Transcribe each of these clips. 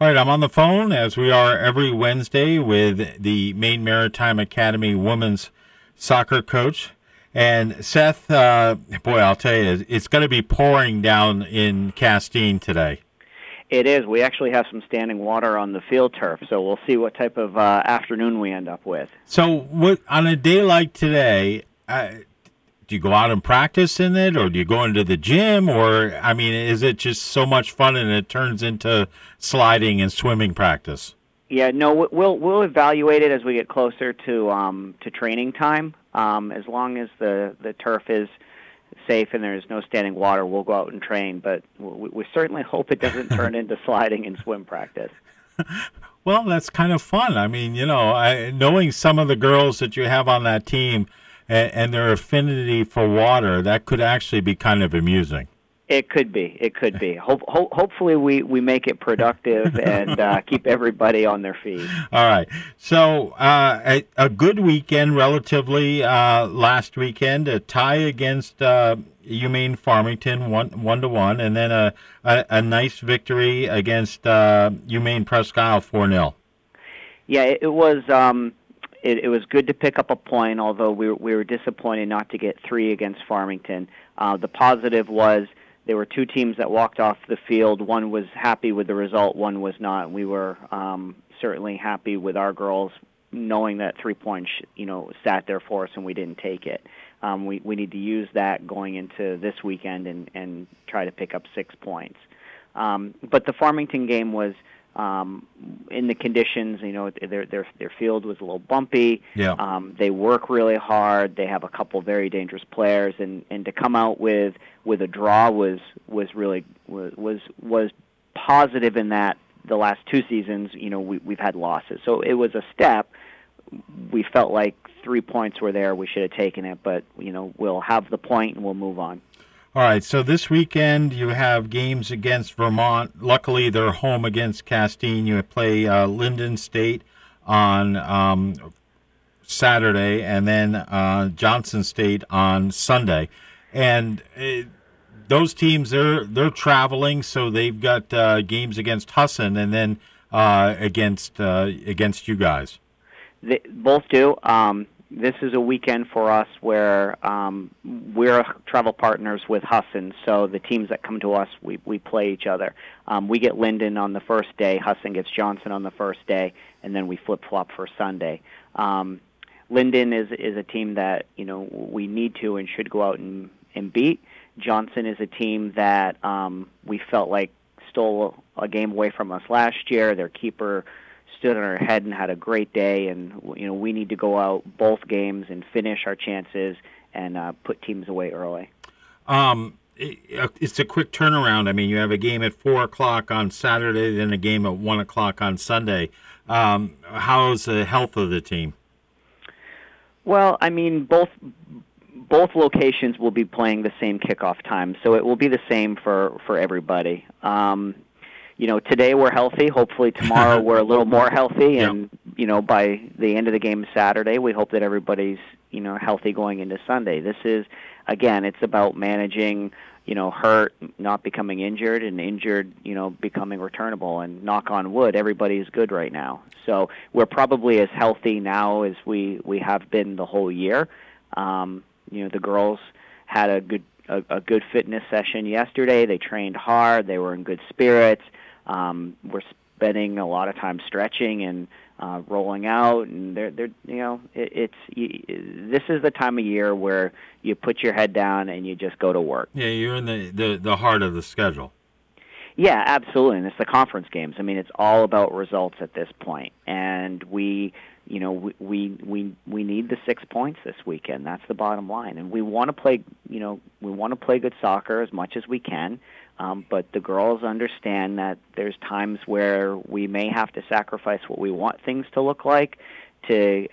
All right, I'm on the phone as we are every Wednesday with the Maine Maritime Academy women's soccer coach. And Seth, boy, I'll tell you, it's going to be pouring down in Castine today. It is. We actually have some standing water on the field turf, so we'll see what type of afternoon we end up with. So, what on a day like today, do you go out and practice in it, or do you go into the gym, or I mean, is it just so much fun and it turns into sliding and swimming practice? Yeah, no, we'll evaluate it as we get closer to training time. As long as the turf is safe and there's no standing water, we'll go out and train. But we certainly hope it doesn't turn into sliding and swim practice. Well, that's kind of fun. I mean, knowing some of the girls that you have on that team and their affinity for water, that could actually be kind of amusing. It could be. It could be. Hopefully we make it productive and keep everybody on their feet. All right. So a good weekend relatively last weekend, a tie against UMaine Farmington, 1-1, and then a nice victory against UMaine Presque Isle, 4-0. Yeah, it was. It was good to pick up a point, although we were disappointed not to get 3 against Farmington. The positive was there were 2 teams that walked off the field. One was happy with the result, one was not. We were certainly happy with our girls, knowing that 3 points, sat there for us and we didn't take it. We need to use that going into this weekend and try to pick up 6 points. But the Farmington game was in the conditions, their field was a little bumpy. Yeah. They work really hard. They have a couple very dangerous players, and to come out with a draw was really positive in that the last 2 seasons, we've had losses. So it was a step. We felt like 3 points were there. We should have taken it, but we'll have the point and we'll move on. All right, so this weekend you have games against Vermont. Luckily, they're home against Castine. You play Lyndon State on Saturday, and then Johnson State on Sunday. And those teams, they're traveling, so they've got games against Husson and then against you guys. They both do. This is a weekend for us where we're travel partners with Husson, so the teams that come to us, we play each other. We get Lyndon on the first day, Husson gets Johnson on the first day, and then we flip-flop for Sunday. Lyndon is a team that we need to and should go out and beat. Johnson is a team that we felt like stole a game away from us last year. Their keeper stood on her head and had a great day, and we need to go out both games and finish our chances and put teams away early. It's a quick turnaround. I mean, you have a game at 4:00 on Saturday, then a game at 1:00 on Sunday. How's the health of the team? Well, I mean, both locations will be playing the same kickoff time, so it will be the same for everybody. Today we're healthy. Hopefully tomorrow we're a little more healthy, and by the end of the game Saturday, we hope that everybody's healthy going into Sunday. This is, again, it's about managing hurt, not becoming injured, and injured becoming returnable. And knock on wood, everybody's good right now. So we're probably as healthy now as we have been the whole year. The girls had a good fitness session yesterday. They trained hard. They were in good spirits. We're spending a lot of time stretching and rolling out, and this is the time of year where you put your head down and you just go to work. Yeah, you're in the heart of the schedule. Yeah, absolutely. And it's the conference games. I mean, it's all about results at this point, and we need the 6 points this weekend. That's the bottom line, and we want to play. We want to play good soccer as much as we can. But the girls understand that there's times where we may have to sacrifice what we want things to look like to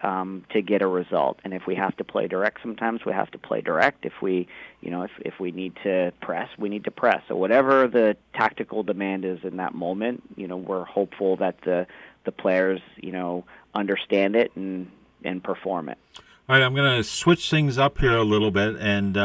get a result. And if we have to play direct, sometimes we have to play direct. If we need to press, we need to press. So whatever the tactical demand is in that moment, we're hopeful that the players understand it and perform it. All right, I'm going to switch things up here a little bit and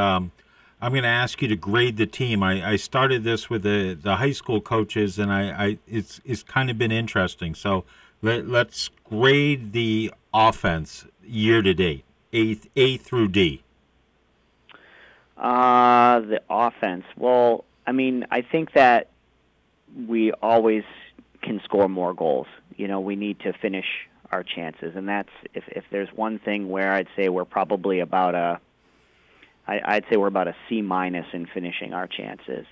I'm going to ask you to grade the team. I started this with the high school coaches, and it's kind of been interesting. So let's grade the offense year to date, A through D. The offense. Well, I mean, I think that we always can score more goals. We need to finish our chances, and that's if there's one thing where I'd say we're probably about a C minus in finishing our chances.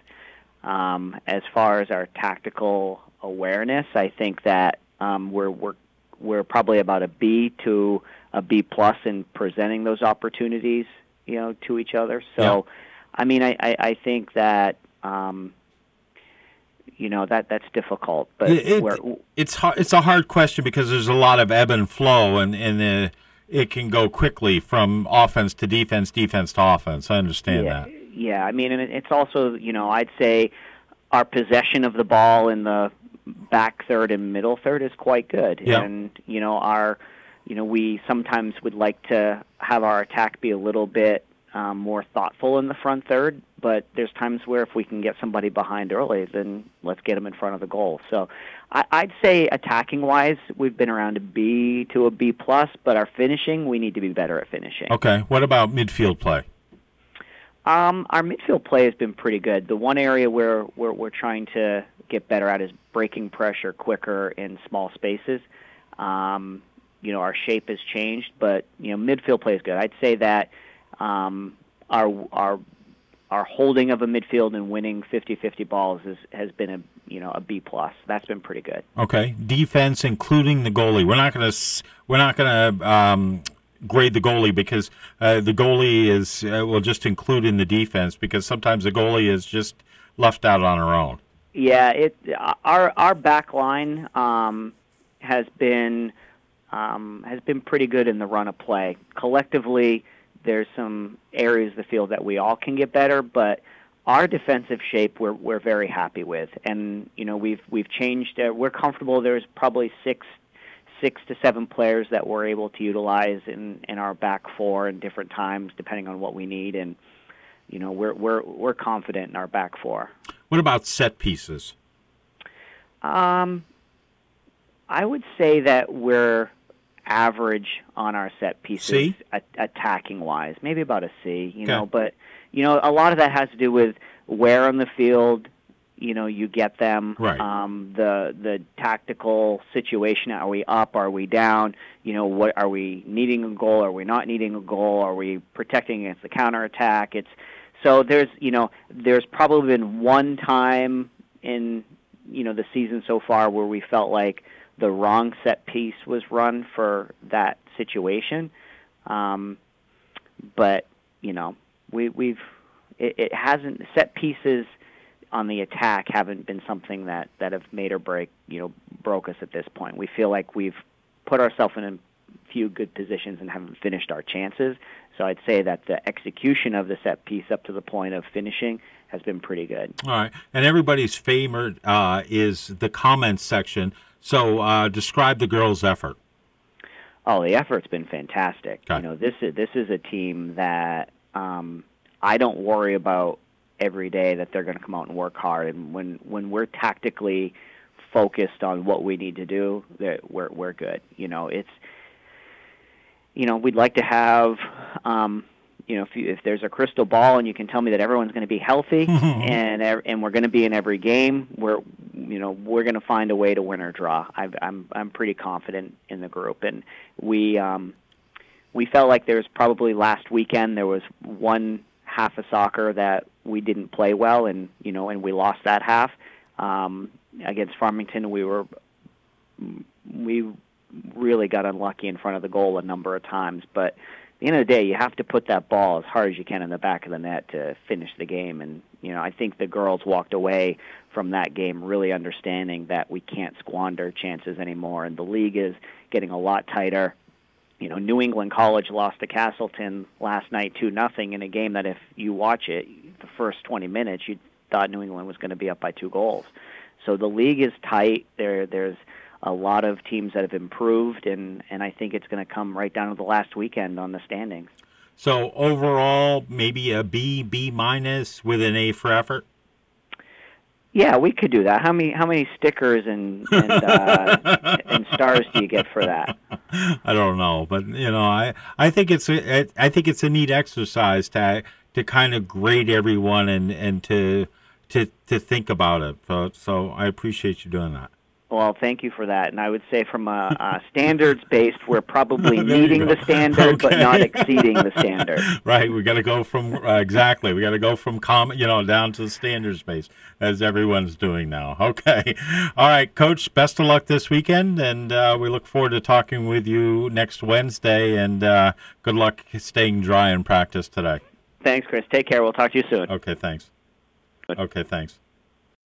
As far as our tactical awareness, I think that we're probably about a B to a B plus in presenting those opportunities, to each other. So, yeah. I mean, I think that that's difficult, but it's hard. It's a hard question because there's a lot of ebb and flow, and it can go quickly from offense to defense, defense to offense. I understand that. Yeah, I mean, and it's also, I'd say our possession of the ball in the back third and middle third is quite good. Yeah. And, we sometimes would like to have our attack be a little bit more thoughtful in the front third, but there's times where if we can get somebody behind early, then let's get them in front of the goal. So I'd say attacking-wise, we've been around a B to a B plus, but our finishing, we need to be better at finishing. Okay. What about midfield play? Our midfield play has been pretty good. The one area where we're trying to get better at is breaking pressure quicker in small spaces. Our shape has changed, but midfield play is good. I'd say that our holding of a midfield and winning 50-50 balls has been a B plus. That's been pretty good. Okay, defense, including the goalie. We're not gonna grade the goalie because the goalie is we'll just include in the defense because sometimes the goalie is just left out on her own. Yeah, our back line has been pretty good in the run of play. Collectively, there's some areas of the field that we all can get better, but our defensive shape we're very happy with, and we've changed. We're comfortable. There's probably six to seven players that we're able to utilize in our back four in different times, depending on what we need, and we're confident in our back four. What about set pieces? I would say that we're average on our set pieces, attacking wise, maybe about a C. But a lot of that has to do with where on the field you get them. Right. The tactical situation. Are we up? Are we down? What are we needing a goal? Are we not needing a goal? Are we protecting against the counterattack? So there's probably been one time in the season so far where we felt like the wrong set piece was run for that situation, but it hasn't. Set pieces on the attack haven't been something that have made or broke us at this point. We feel like we've put ourselves in a few good positions and haven't finished our chances. So I'd say that the execution of the set piece up to the point of finishing has been pretty good. All right, and everybody's favorite is the comments section. So describe the girls' effort. Oh, the effort's been fantastic. Okay. This is a team that I don't worry about every day that they're going to come out and work hard. And when we're tactically focused on what we need to do, we're good. We'd like to have. If there's a crystal ball and you can tell me that everyone's going to be healthy and we're going to be in every game, we're going to find a way to win or draw. I'm pretty confident in the group, and we felt like there was probably last weekend there was one half of soccer that we didn't play well, and we lost that half against Farmington. We really got unlucky in front of the goal a number of times, but at the end of the day, you have to put that ball as hard as you can in the back of the net to finish the game. And, I think the girls walked away from that game really understanding that we can't squander chances anymore. And the league is getting a lot tighter. New England College lost to Castleton last night 2-0 in a game that if you watch it, the first 20 minutes, you thought New England was going to be up by 2 goals. So the league is tight. There's a lot of teams that have improved, and I think it's going to come right down to the last weekend on the standings. So overall, maybe a B, B minus with an A for effort. Yeah, we could do that. How many stickers and and stars do you get for that? I don't know, but I think it's a neat exercise to kind of grade everyone and to think about it. So I appreciate you doing that. Well, thank you for that. And I would say from a standards-based, we're probably meeting the standard, but not exceeding the standard. Right. We got to go from exactly. We got to go from down to the standards-based, as everyone's doing now. Okay. All right, Coach. Best of luck this weekend, and we look forward to talking with you next Wednesday. And good luck staying dry in practice today. Thanks, Chris. Take care. We'll talk to you soon. Okay. Thanks. Okay. Thanks.